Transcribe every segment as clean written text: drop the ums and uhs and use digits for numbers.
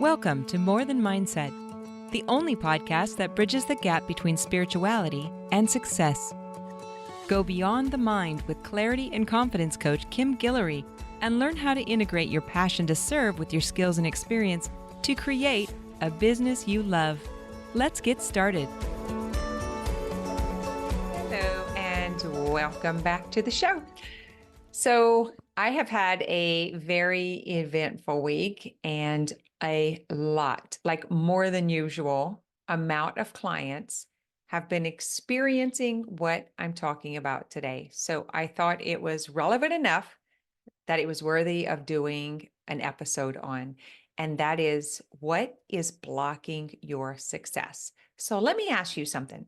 Welcome to More Than Mindset, the only podcast that bridges the gap between spirituality and success. Go beyond the mind with clarity and confidence coach Kim Guillory and learn how to integrate your passion to serve with your skills and experience to create a business you love. Let's get started. Hello, and welcome back to the show. So I have had a very eventful week and a lot, like more than usual, amount of clients have been experiencing what I'm talking about today. So I thought it was relevant enough that it was worthy of doing an episode on. And that is, what is blocking your success? So let me ask you something.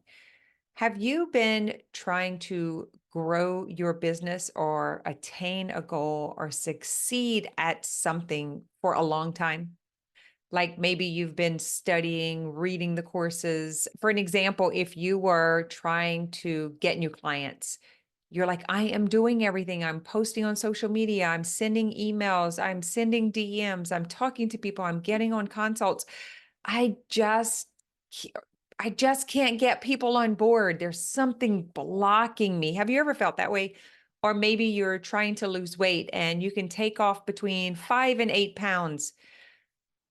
Have you been trying to grow your business or attain a goal or succeed at something for a long time? Like maybe you've been studying, reading the courses. For an example, if you were trying to get new clients, you're like, I am doing everything. I'm posting on social media. I'm sending emails. I'm sending DMs. I'm talking to people. I'm getting on consults. I just I just can't get people on board. There's something blocking me. Have you ever felt that way? Or maybe you're trying to lose weight and you can take off between 5 and 8 pounds,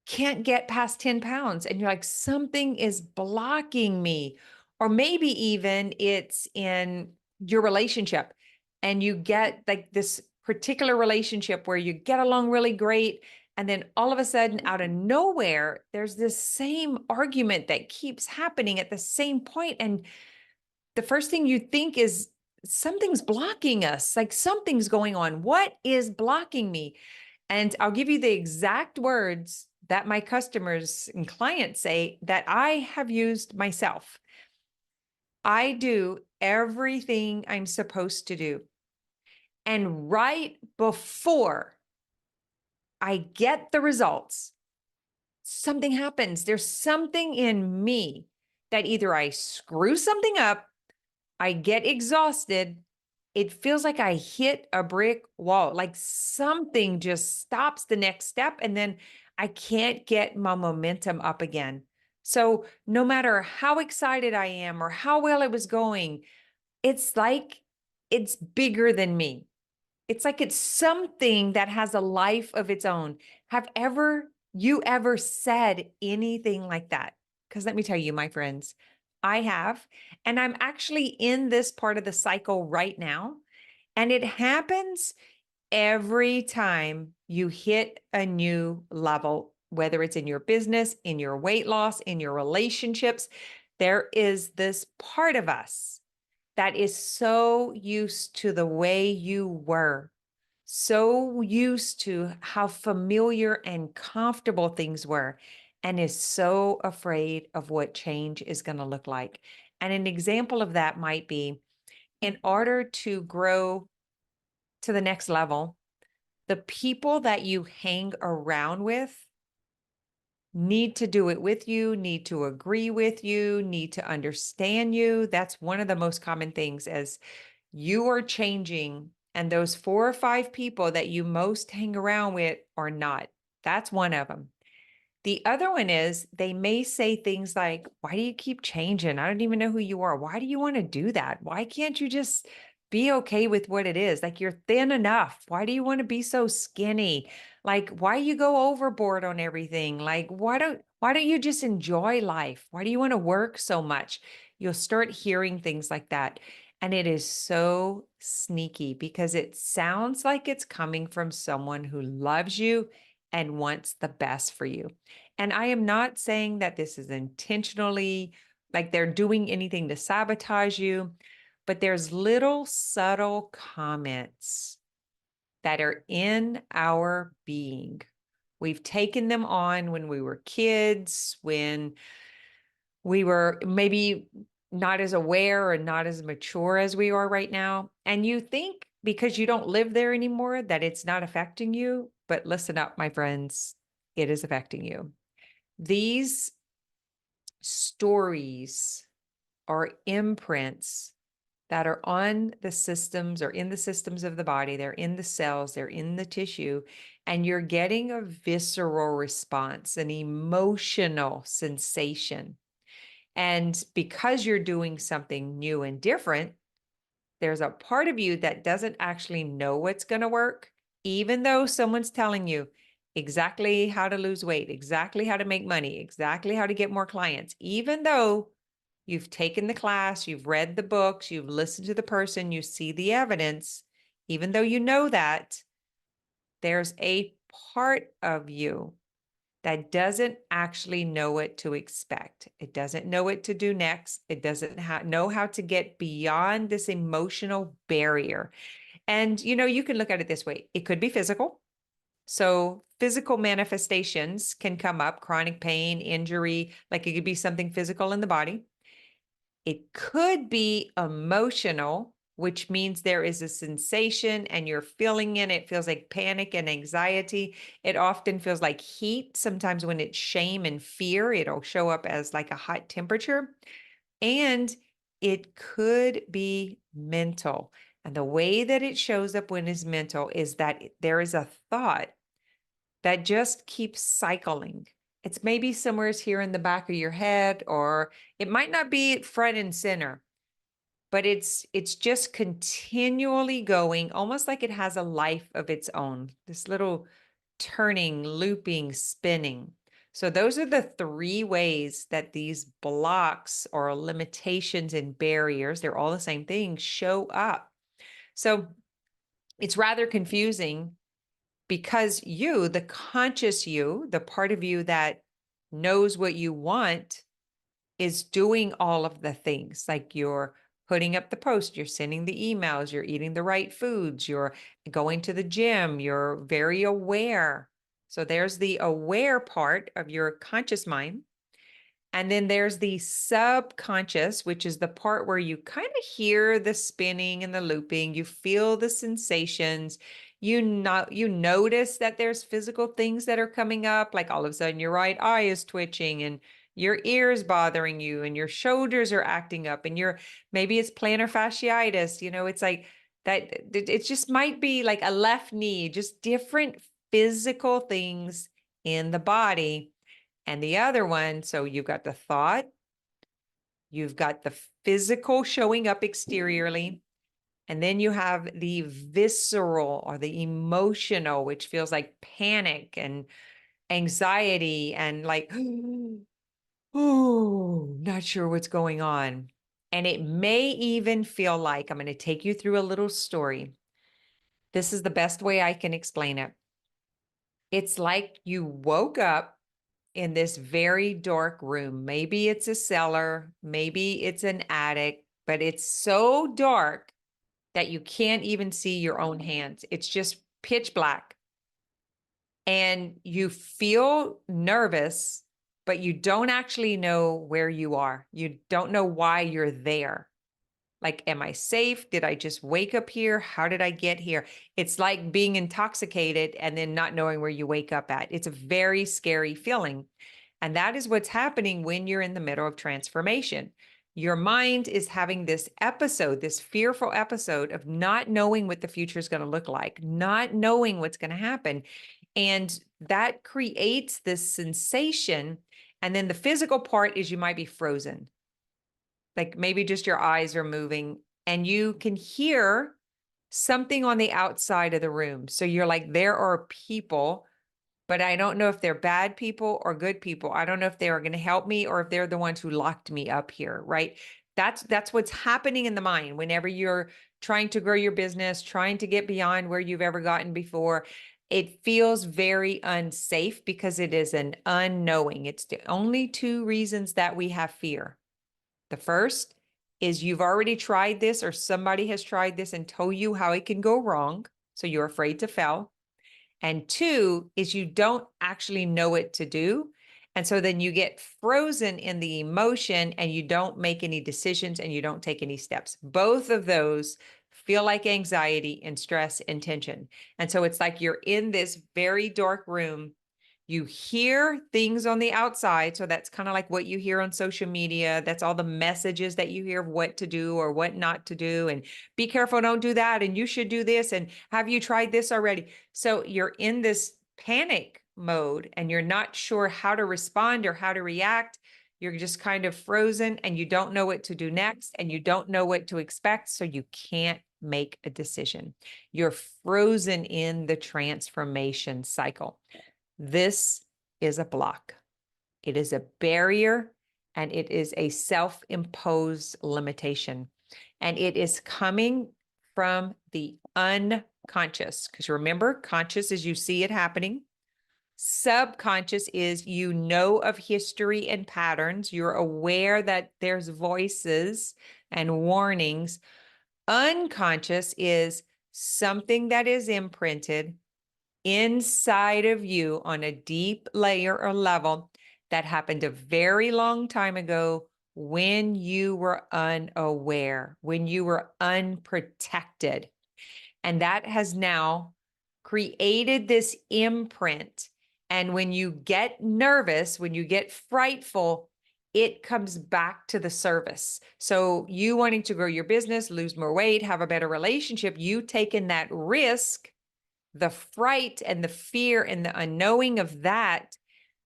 can't get past 10 pounds. And you're like, something is blocking me. Or maybe even it's in your relationship and you get like this particular relationship where you get along really great. And then all of a sudden, out of nowhere, there's this same argument that keeps happening at the same point. And the first thing you think is something's blocking us, like something's going on. What is blocking me? And I'll give you the exact words that my customers and clients say that I have used myself. I do everything I'm supposed to do. And right before I get the results, something happens. There's something in me that either I screw something up, I get exhausted, it feels like I hit a brick wall, like something just stops the next step, and then I can't get my momentum up again. So no matter how excited I am or how well it was going, it's like it's bigger than me. It's like it's something that has a life of its own. Have you ever said anything like that? Because let me tell you, my friends, I have, and I'm actually in this part of the cycle right now. And it happens every time you hit a new level, whether it's in your business, in your weight loss, in your relationships. There is this part of us that is so used to the way you were, so used to how familiar and comfortable things were, and is so afraid of what change is going to look like. And an example of that might be, in order to grow to the next level, the people that you hang around with need to do it with you, need to agree with you, need to understand you. That's one of the most common things, as you are changing and those 4 or 5 people that you most hang around with are not. That's one of them. The other one is they may say things like, why do you keep changing? I don't even know who you are. Why do you want to do that? Why can't you just be okay with what it is? Like, you're thin enough. Why do you want to be so skinny? Like, why you go overboard on everything? Like, why don't you just enjoy life? Why do you want to work so much? You'll start hearing things like that. And it is so sneaky because it sounds like it's coming from someone who loves you and wants the best for you. And I am not saying that this is intentionally, like they're doing anything to sabotage you, but there's little subtle comments that are in our being. We've taken them on when we were kids, when we were maybe not as aware or not as mature as we are right now. And you think because you don't live there anymore that it's not affecting you. But listen up, my friends, it is affecting you. These stories are imprints that are on the systems or in the systems of the body. They're in the cells, they're in the tissue, and you're getting a visceral response, an emotional sensation. And because you're doing something new and different, there's a part of you that doesn't actually know what's going to work, even though someone's telling you exactly how to lose weight, exactly how to make money, exactly how to get more clients, even though you've taken the class, you've read the books, you've listened to the person, you see the evidence, even though you know that, there's a part of you that doesn't actually know what to expect. It doesn't know what to do next. It doesn't know how to get beyond this emotional barrier. And, you can look at it this way. It could be physical. So physical manifestations can come up, chronic pain, injury, like it could be something physical in the body. It could be emotional, which means there is a sensation and you're feeling it. It feels like panic and anxiety. It often feels like heat. Sometimes when it's shame and fear, it'll show up as like a hot temperature. And it could be mental. And the way that it shows up when it's mental is that there is a thought that just keeps cycling. It's maybe somewhere here in the back of your head, or it might not be front and center, but it's just continually going, almost like it has a life of its own, this little turning, looping, spinning. So those are the three ways that these blocks or limitations and barriers, they're all the same thing, show up. So it's rather confusing because you, the conscious you, the part of you that knows what you want, is doing all of the things. Like you're putting up the post, you're sending the emails, you're eating the right foods, you're going to the gym, you're very aware. So there's the aware part of your conscious mind. And then there's the subconscious, which is the part where you kind of hear the spinning and the looping, you feel the sensations, you notice that there's physical things that are coming up, like all of a sudden your right eye is twitching and your ears bothering you and your shoulders are acting up and maybe it's plantar fasciitis, it's like that. It just might be like a left knee, just different physical things in the body. And the other one, so you've got the thought, you've got the physical showing up exteriorly, and then you have the visceral or the emotional, which feels like panic and anxiety and like, oh, not sure what's going on. And it may even feel like, I'm going to take you through a little story. This is the best way I can explain it. It's like you woke up in this very dark room. Maybe it's a cellar, maybe it's an attic, but it's so dark that you can't even see your own hands. It's just pitch black. And you feel nervous, but you don't actually know where you are. You don't know why you're there. Like, am I safe? Did I just wake up here? How did I get here? It's like being intoxicated and then not knowing where you wake up at. It's a very scary feeling. And that is what's happening when you're in the middle of transformation. Your mind is having this episode, this fearful episode of not knowing what the future is going to look like, not knowing what's going to happen. And that creates this sensation. And then the physical part is you might be frozen. Like maybe just your eyes are moving and you can hear something on the outside of the room. So you're like, there are people, but I don't know if they're bad people or good people. I don't know if they are going to help me or if they're the ones who locked me up here, right? That's what's happening in the mind whenever you're trying to grow your business, trying to get beyond where you've ever gotten before. It feels very unsafe because it is an unknowing. It's the only two reasons that we have fear. The first is you've already tried this or somebody has tried this and told you how it can go wrong. So you're afraid to fail. And two is you don't actually know what to do. And so then you get frozen in the emotion and you don't make any decisions and you don't take any steps. Both of those feel like anxiety and stress and tension. And so it's like you're in this very dark room. You hear things on the outside. So that's kind of like what you hear on social media. That's all the messages that you hear of what to do or what not to do. And be careful, don't do that. And you should do this. And have you tried this already? So you're in this panic mode and you're not sure how to respond or how to react. You're just kind of frozen and you don't know what to do next and you don't know what to expect. So you can't make a decision. You're frozen in the transformation cycle. This is a block. It is a barrier and it is a self-imposed limitation. And it is coming from the unconscious. Because remember, conscious is you see it happening. Subconscious is you know of history and patterns. You're aware that there's voices and warnings. Unconscious is something that is imprinted inside of you on a deep layer or level that happened a very long time ago when you were unaware, when you were unprotected. And that has now created this imprint. And when you get nervous, when you get frightful, it comes back to the surface. So you wanting to grow your business, lose more weight, have a better relationship, you taking that risk, the fright and the fear and the unknowing of that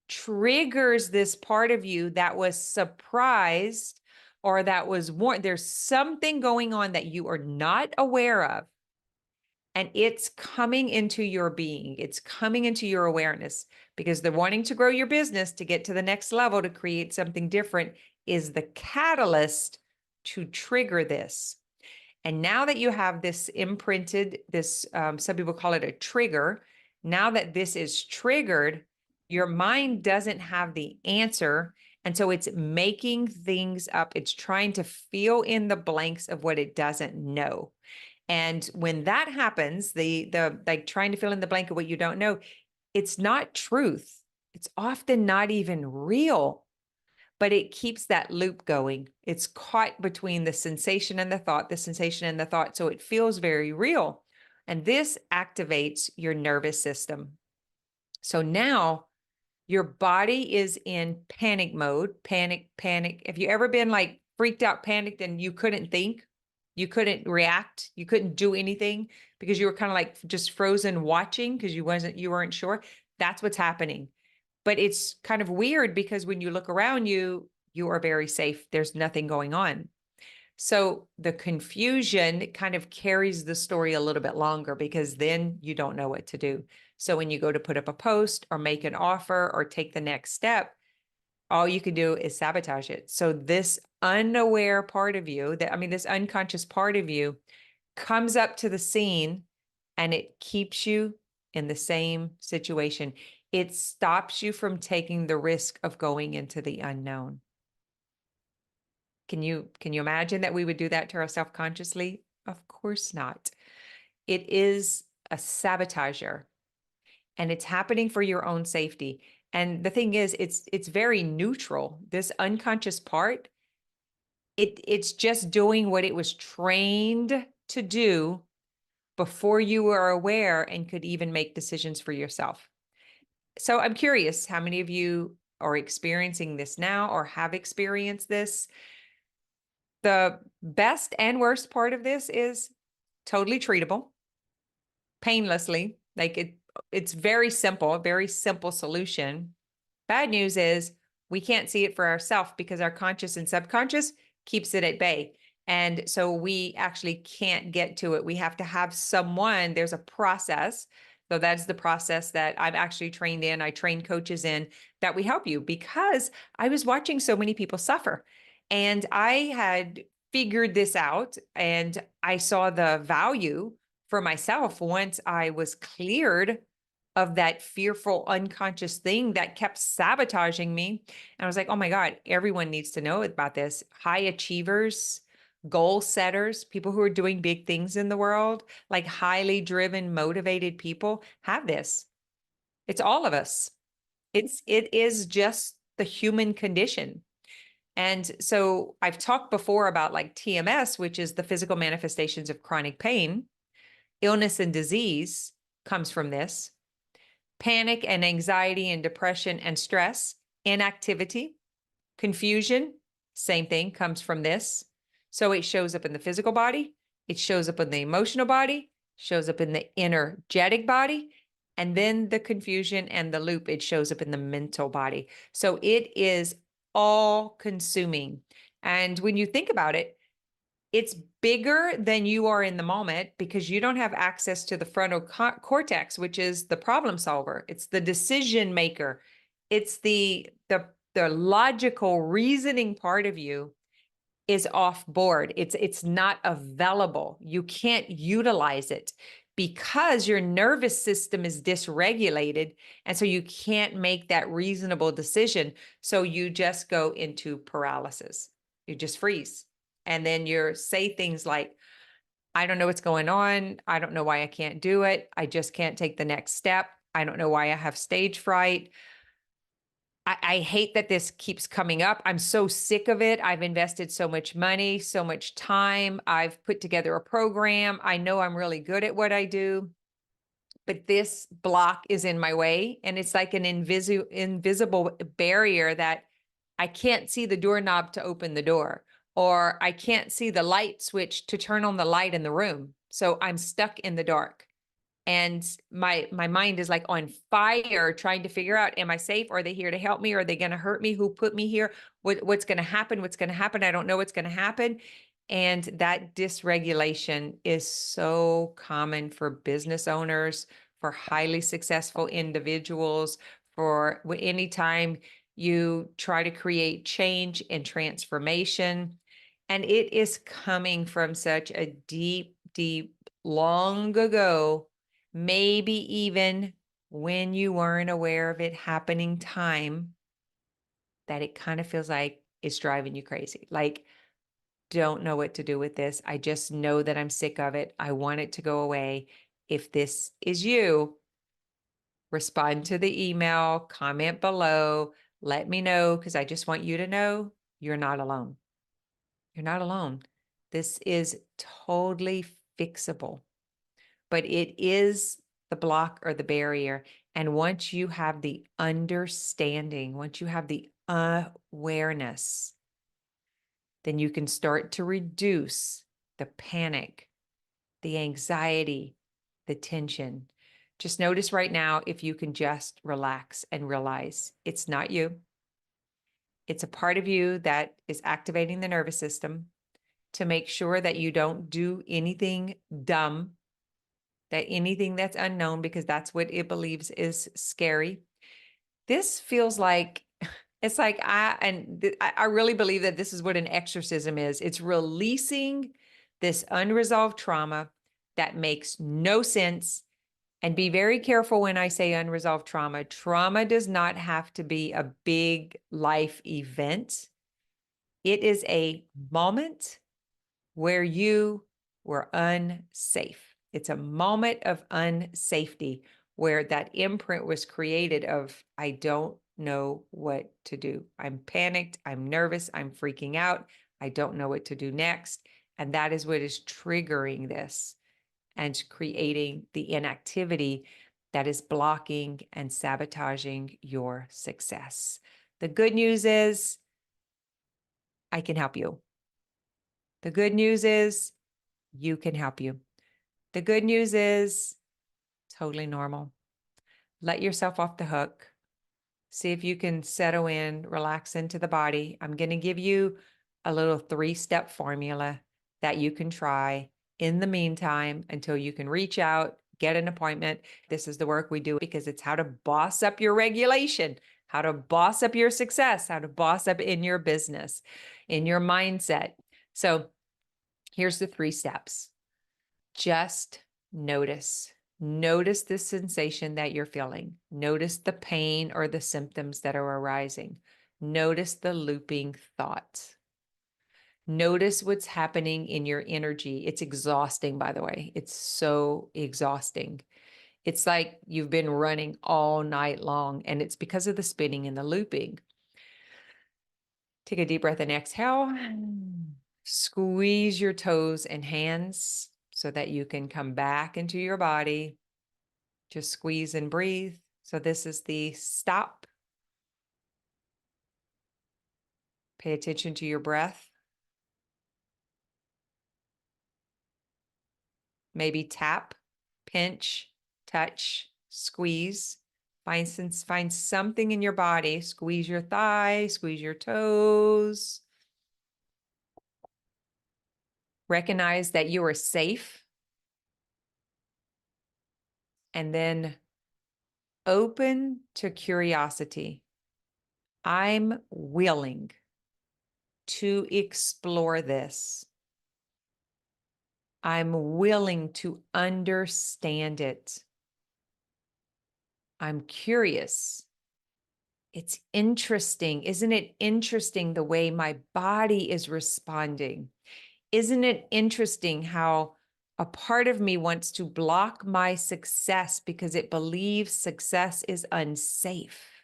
triggers this part of you that was surprised or that was warned. There's something going on that you are not aware of. And it's coming into your being. It's coming into your awareness because the wanting to grow your business to get to the next level, to create something different is the catalyst to trigger this. And now that you have this imprinted, this, some people call it a trigger. Now that this is triggered, your mind doesn't have the answer. And so it's making things up. It's trying to fill in the blanks of what it doesn't know. And when that happens, the like trying to fill in the blank of what you don't know, it's not truth. It's often not even real, but it keeps that loop going. It's caught between the sensation and the thought, the sensation and the thought. So it feels very real. And this activates your nervous system. So now your body is in panic mode, panic. Have you ever been like freaked out, panicked, and you couldn't think? You couldn't react. You couldn't do anything because you were kind of like just frozen watching because you weren't sure. That's what's happening. But it's kind of weird because when you look around you, you are very safe. There's nothing going on. So the confusion kind of carries the story a little bit longer because then you don't know what to do. So when you go to put up a post or make an offer or take the next step, all you can do is sabotage it. So this unaware part of you, this unconscious part of you comes up to the scene and it keeps you in the same situation. It stops you from taking the risk of going into the unknown. Can you imagine that we would do that to ourselves consciously? Of course not. It is a sabotager and it's happening for your own safety. And the thing is, it's very neutral. This unconscious part, it's just doing what it was trained to do before you were aware and could even make decisions for yourself. So I'm curious, how many of you are experiencing this now or have experienced this? The best and worst part of this is totally treatable, painlessly. Like it's very simple, a very simple solution. Bad news is we can't see it for ourselves because our conscious and subconscious keeps it at bay. And so we actually can't get to it. We have to have someone, there's a process. So that's the process that I'm actually trained in. I train coaches in that we help you because I was watching so many people suffer. And I had figured this out and I saw the value for myself once I was cleared of that fearful unconscious thing that kept sabotaging me. And I was like, oh my God, everyone needs to know about this. High achievers, goal setters, people who are doing big things in the world, like highly driven, motivated people have this. It's all of us. It is just the human condition. And so I've talked before about like TMS, which is the physical manifestations of chronic pain. Illness and disease comes from this. panic and anxiety and depression and stress, inactivity, confusion, same thing comes from this. So it shows up in the physical body, it shows up in the emotional body, shows up in the energetic body, and then the confusion and the loop, it shows up in the mental body. So it is all consuming. And when you think about it, it's bigger than you are in the moment because you don't have access to the frontal cortex, which is the problem solver. It's the decision maker. It's the logical reasoning part of you is off board. It's not available. You can't utilize it because your nervous system is dysregulated. And so you can't make that reasonable decision. So you just go into paralysis. You just freeze. And then you say things like, I don't know what's going on. I don't know why I can't do it. I just can't take the next step. I don't know why I have stage fright. I hate that this keeps coming up. I'm so sick of it. I've invested so much money, so much time. I've put together a program. I know I'm really good at what I do, but this block is in my way. And it's like an invisible barrier that I can't see the doorknob to open the door, or I can't see the light switch to turn on the light in the room. So I'm stuck in the dark. And my mind is like on fire trying to figure out, am I safe? Are they here to help me? Are they going to hurt me? Who put me here? What's going to happen? What's going to happen? I don't know what's going to happen. And that dysregulation is so common for business owners, for highly successful individuals, for anytime you try to create change and transformation. And it is coming from such a deep, deep, long ago, maybe even when you weren't aware of it happening time, that it kind of feels like it's driving you crazy. Like, don't know what to do with this. I just know that I'm sick of it. I want it to go away. If this is you, respond to the email, comment below, let me know, because I just want you to know you're not alone. You're not alone. This is totally fixable, but it is the block or the barrier. And once you have the understanding, once you have the awareness, then you can start to reduce the panic, the anxiety, the tension. Just notice right now if you can just relax and realize it's not you. It's a part of you that is activating the nervous system to make sure that you don't do anything dumb, that anything that's unknown, because that's what it believes is scary. This feels like, it's like I really believe that this is what an exorcism is. It's releasing this unresolved trauma that makes no sense. And be very careful when I say unresolved trauma. Trauma does not have to be a big life event. It is a moment where you were unsafe. It's a moment of unsafety where that imprint was created of, I don't know what to do. I'm panicked. I'm nervous. I'm freaking out. I don't know what to do next. And that is what is triggering this and creating the inactivity that is blocking and sabotaging your success. The good news is I can help you. The good news is you can help you. The good news is totally normal. Let yourself off the hook. See if you can settle in, relax into the body. I'm going to give you a little 3-step formula that you can try in the meantime until you can reach out, get an appointment. This is the work we do because it's how to boss up your regulation, how to boss up your success, how to boss up in your business, in your mindset. So here's the 3 steps. Just notice. Notice the sensation that you're feeling. Notice the pain or the symptoms that are arising. Notice the looping thoughts. Notice what's happening in your energy. It's exhausting, by the way. It's so exhausting. It's like you've been running all night long, and it's because of the spinning and the looping. Take a deep breath and exhale. Squeeze your toes and hands so that you can come back into your body. Just squeeze and breathe, So this is the stop. Pay attention to your breath. Maybe tap, pinch, touch, squeeze. Find something in your body. Squeeze your thigh, squeeze your toes. Recognize that you are safe. And then open to curiosity. I'm willing to explore this. I'm willing to understand it. I'm curious. It's interesting. Isn't it interesting the way my body is responding? Isn't it interesting how a part of me wants to block my success because it believes success is unsafe?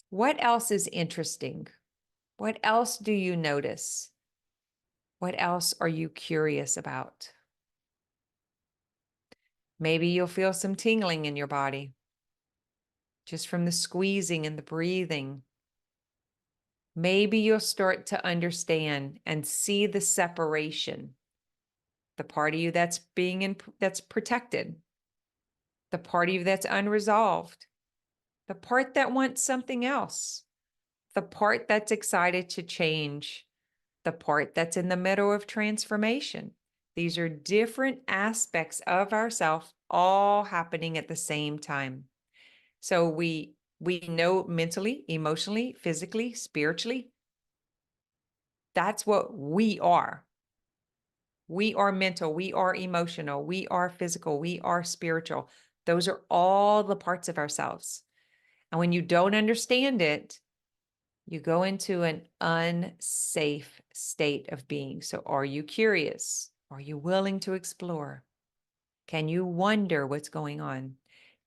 What else is interesting? What else do you notice? What else are you curious about? Maybe you'll feel some tingling in your body just from the squeezing and the breathing. Maybe you'll start to understand and see the separation. The part of you that's that's protected. The part of you that's unresolved. The part that wants something else. The part that's excited to change. The part that's in the middle of transformation. These are different aspects of ourself all happening at the same time. So we know mentally, emotionally, physically, spiritually, that's what we are. We are mental, we are emotional, we are physical, we are spiritual. Those are all the parts of ourselves. And when you don't understand it, you go into an unsafe state of being. So are you curious? Are you willing to explore? Can you wonder what's going on?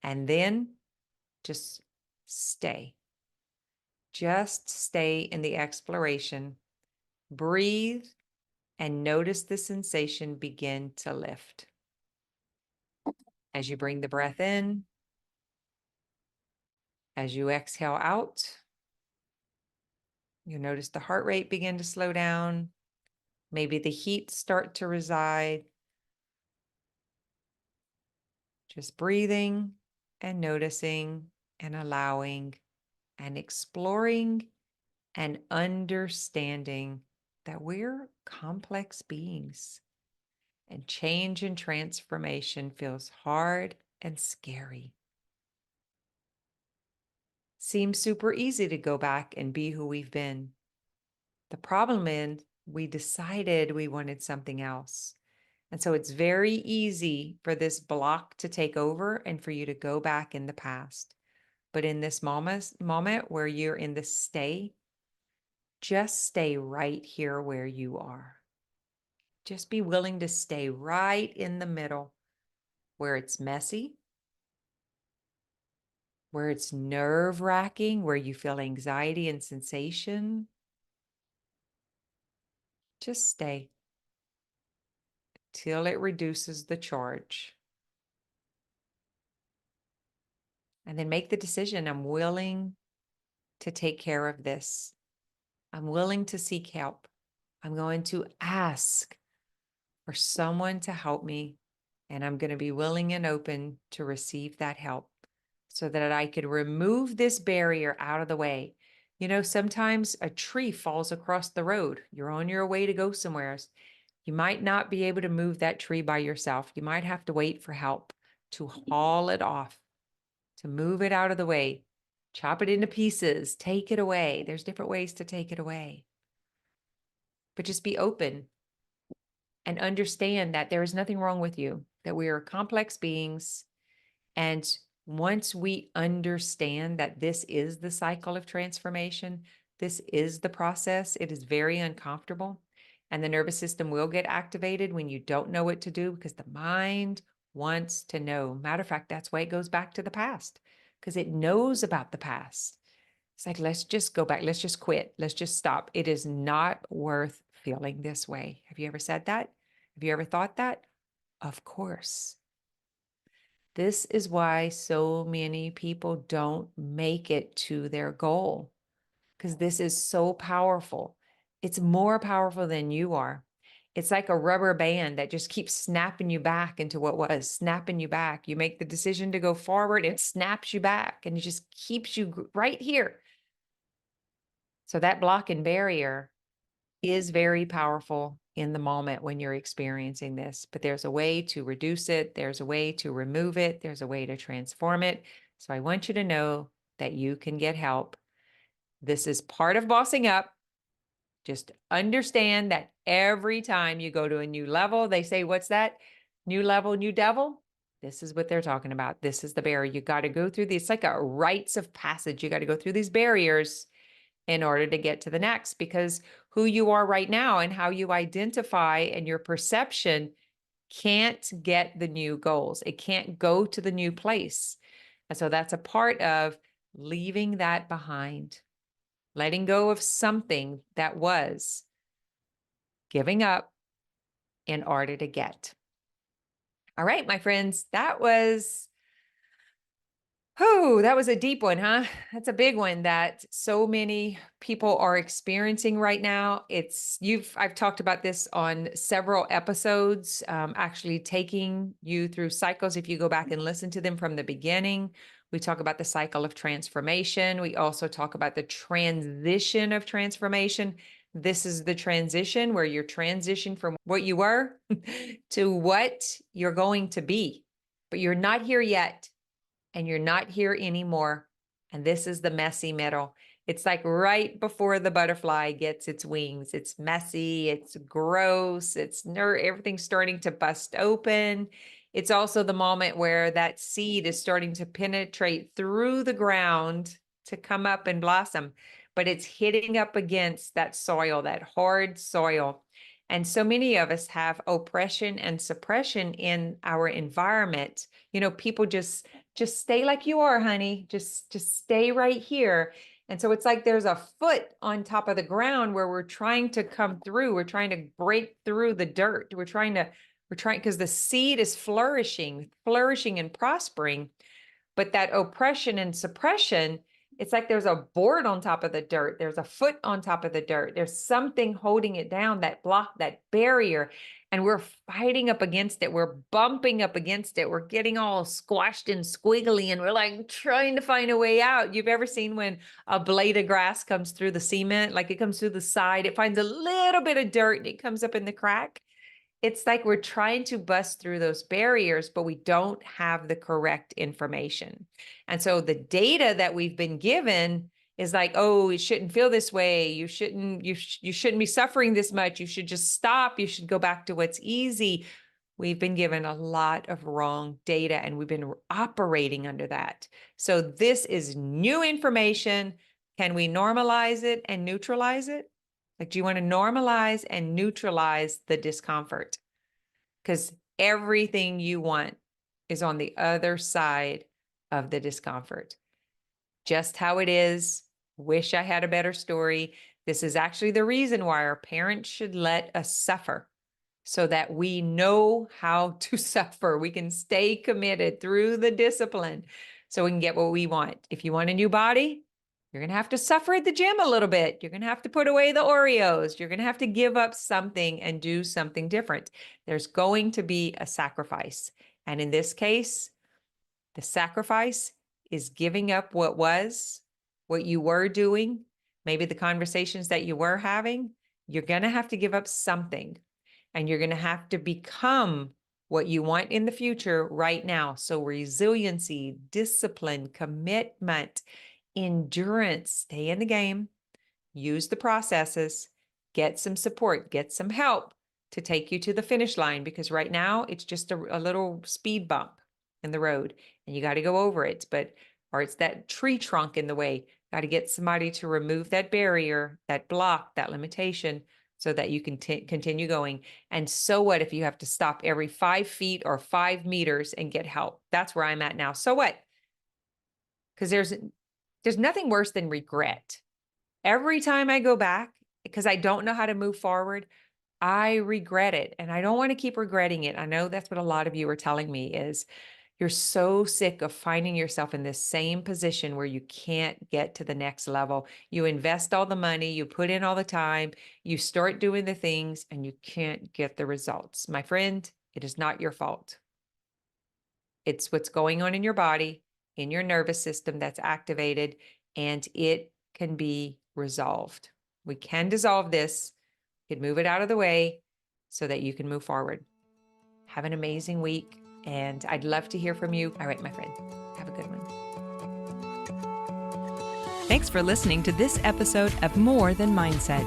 And then just stay. Just stay in the exploration. Breathe and notice the sensation begin to lift. As you bring the breath in, as you exhale out, you notice the heart rate begin to slow down. Maybe the heat start to reside. Just breathing and noticing and allowing and exploring and understanding that we're complex beings and change and transformation feels hard and scary. Seems super easy to go back and be who we've been. The problem is we decided we wanted something else. And so it's very easy for this block to take over and for you to go back in the past. But in this moment where you're in the stay, just stay right here where you are. Just be willing to stay right in the middle where it's messy, where it's nerve-wracking, where you feel anxiety and sensation. Just stay till it reduces the charge. And then make the decision, I'm willing to take care of this. I'm willing to seek help. I'm going to ask for someone to help me, and I'm going to be willing and open to receive that help so that I could remove this barrier out of the way. You know, sometimes a tree falls across the road. You're on your way to go somewhere. You might not be able to move that tree by yourself. You might have to wait for help to haul it off, to move it out of the way, chop it into pieces, take it away. There's different ways to take it away. But just be open and understand that there is nothing wrong with you, that we are complex beings. And once we understand that this is the cycle of transformation, this is the process, it is very uncomfortable. And the nervous system will get activated when you don't know what to do because the mind wants to know. Matter of fact, that's why it goes back to the past, because it knows about the past. It's like, let's just go back. Let's just quit. Let's just stop. It is not worth feeling this way. Have you ever said that? Have you ever thought that? Of course. This is why so many people don't make it to their goal, because this is so powerful. It's more powerful than you are. It's like a rubber band that just keeps snapping you back into what was, snapping you back. You make the decision to go forward, it snaps you back, and it just keeps you right here. So that block and barrier is very powerful in the moment when you're experiencing this, but there's a way to reduce it. There's a way to remove it. There's a way to transform it. So I want you to know that you can get help. This is part of bossing up. Just understand that every time you go to a new level, they say, what's that? New level, new devil? This is what they're talking about. This is the barrier. You got to go through these. It's like a rites of passage. You got to go through these barriers in order to get to the next, because who you are right now and how you identify and your perception can't get the new goals. It can't go to the new place. And so that's a part of leaving that behind, letting go of something that was, giving up in order to get. All right, my friends, that was a deep one, huh? That's a big one that so many people are experiencing right now. I've talked about this on several episodes, actually taking you through cycles. If you go back and listen to them from the beginning, we talk about the cycle of transformation. We also talk about the transition of transformation. This is the transition where you're transitioning from what you were to what you're going to be, but you're not here yet. And you're not here anymore. And this is the messy middle. It's like right before the butterfly gets its wings. It's messy, it's gross, everything's starting to bust open. It's also the moment where that seed is starting to penetrate through the ground to come up and blossom, but it's hitting up against that soil, that hard soil. And so many of us have oppression and suppression in our environment. People just stay like you are, honey. Just stay right here. And so it's like there's a foot on top of the ground where we're trying to come through. We're trying to break through the dirt. We're trying because the seed is flourishing and prospering. But that oppression and suppression, it's like there's a board on top of the dirt. There's a foot on top of the dirt. There's something holding it down, that block, that barrier. And we're fighting up against it. We're bumping up against it. We're getting all squashed and squiggly, and we're like trying to find a way out. You've ever seen when a blade of grass comes through the cement, like it comes through the side, it finds a little bit of dirt and it comes up in the crack? It's like we're trying to bust through those barriers, but we don't have the correct information. And so the data that we've been given is like, oh, it shouldn't feel this way. You shouldn't be suffering this much. You should just stop. You should go back to what's easy. We've been given a lot of wrong data, and we've been operating under that. So this is new information. Can we normalize it and neutralize it? Like, do you want to normalize and neutralize the discomfort? Because everything you want is on the other side of the discomfort. Just how it is. Wish I had a better story. This is actually the reason why our parents should let us suffer, so that we know how to suffer. We can stay committed through the discipline so we can get what we want. If you want a new body, you're going to have to suffer at the gym a little bit. You're going to have to put away the Oreos. You're going to have to give up something and do something different. There's going to be a sacrifice. And in this case, the sacrifice is giving up what you were doing, maybe the conversations that you were having. You're going to have to give up something, and you're going to have to become what you want in the future right now. So resiliency, discipline, commitment, endurance, stay in the game, use the processes, get some support, get some help to take you to the finish line, because right now it's just a little speed bump in the road and you got to go over it, or it's that tree trunk in the way. Got to get somebody to remove that barrier, that block, that limitation, so that you can continue going. And so what if you have to stop every 5 feet or 5 meters and get help? That's where I'm at now. So what? Because there's nothing worse than regret. Every time I go back, because I don't know how to move forward, I regret it. And I don't want to keep regretting it. I know that's what a lot of you are telling me is You're so sick of finding yourself in this same position where you can't get to the next level. You invest all the money, you put in all the time, you start doing the things, and you can't get the results. My friend, it is not your fault. It's what's going on in your body, in your nervous system that's activated, and it can be resolved. We can dissolve this, we can move it out of the way so that you can move forward. Have an amazing week, and I'd love to hear from you. All right, my friend, have a good one. Thanks for listening to this episode of More Than Mindset.